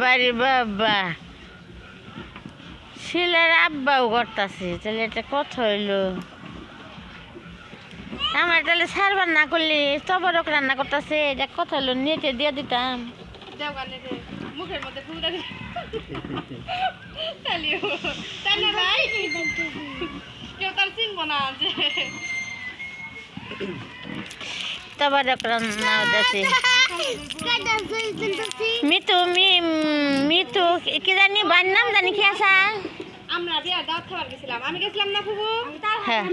বাড়ি বাবা শিলার আব্বাও করতেছে, তাহলে এটা কথা হইলো। আমার তাহলে সারবার না করলে তবরক রান্না করতেছে, এটা কথা হলো, নেটে দিয়ে দিতাম। মুখের মধ্যে কেউ তার চিনবো না যে তবরক রান্না হচ্ছে। মিতু কি জানি বার নাম জানি কি আসা। আমরা বিয়ার দাওয়াত খাবার গেছিলাম, আমি গেছিলাম না ফুবু। হ্যাঁ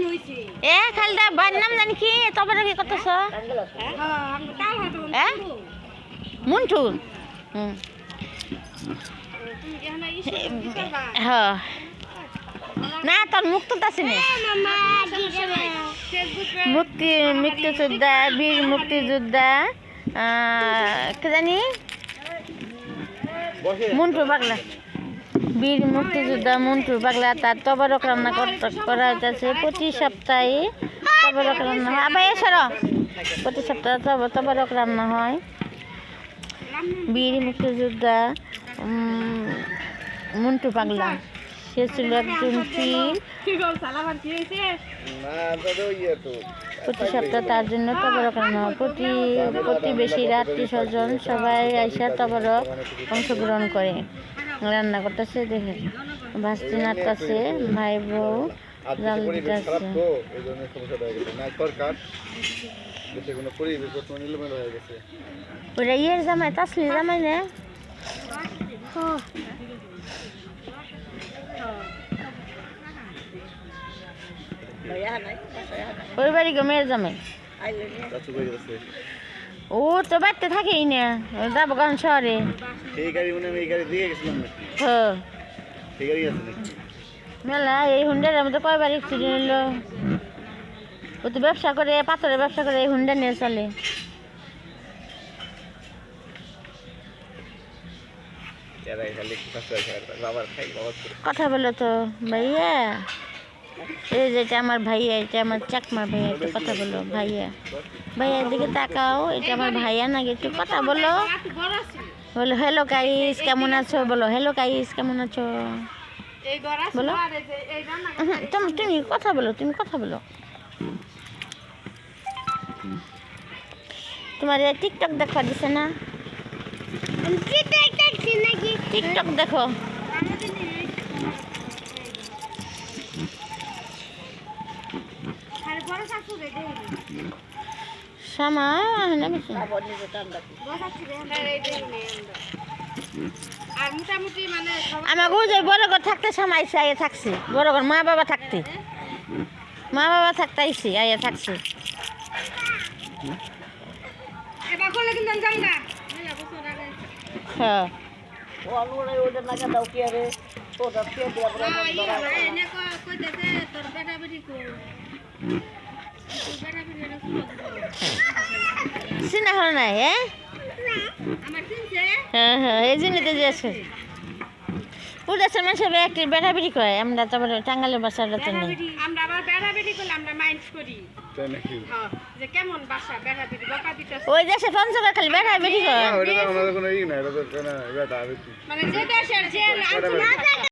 এ খালদা বার নাম জানি কি তবরক কি করতেছ? হ্যাঁ মুন্টু। হ্যাঁ না তোর মুখ তুলতেছি না। মুক্তিযোদ্ধা, বীর মুক্তিযোদ্ধা কে জানি মন্টু পাগলা, বীর মুক্তিযোদ্ধা মন্টু পাগলা, তার তবরক রান্না করা হইতেছে প্রতি সপ্তাহে। তবরক রান্না হয় আবার এসর প্রতি সপ্তাহে তবরক রান্না হয়। বীর মুক্তিযোদ্ধা মন্টু পাগলা, সে ছিল একজন প্রতি সপ্তাহে তার জন্য তবরক রান্না হয়। প্রতিবেশীরা, আত্মীয় স্বজন সবাই আইসা তবরক অংশগ্রহণ করে রান্না করতেছে। দেখে ভাস্তি নাড়তেছে, ভাই বউ জাল দিতেছে। ওটা ইয়ের জামাই, তাসলি জামাই না? ওই বাড়ি গো মেয়ের জামাই, ও তো বাড়িতে থাকেই না, যাবো কারণ শহরে। মেলা এই হুন্ডার মধ্যে কয়বার অ্যাক্সিডেন্ট হলো। ও তো ব্যবসা করে, পাথরের ব্যবসা করে, এই হুন্ডা নিয়ে চলে। কথা বলো তো ভাইয়া, এই যেটা আমার ভাইয়া, এটা আমার চাকমার ভাইয়া, একটু কথা বলো ভাইয়া। ভাইয়ার দিকে তাকাও, এটা আমার ভাইয়া নাকি, একটু কথা বলো। বলো হ্যালো গাইস কেমন আছো, বলো হ্যালো গাইস কেমন আছো বলো। তুমি কথা বলো, তুমি কথা বলো। তোমার টিকটক দেখা দিছে না? টিকটক দেখো। আমার বড় ঘর থাকতে সামাইছে, আইয়া থাকছে বড় ঘর, মা বাবা থাকতে, মা বাবা থাকতে আইসি আইয়া থাকছে। হ্যাঁ চিনা হল নাই? হ্যাঁ হ্যাঁ এই জন্যতে যে আছে উদাসের মানুষের একটি বেড়াবেড়ি করে, আমরা তো টাঙ্গালের বাসাটা তো নেই। আমরা আবার বেড়াবেড়ি করলে আমরা মাইন্ড করি যে কেমন বাসা বেড়াবেড়ি বকা দিতে। ওই দেশে পঞ্চগড় খালি বেড়াবেড়ি করে, মানে যে দেশের যে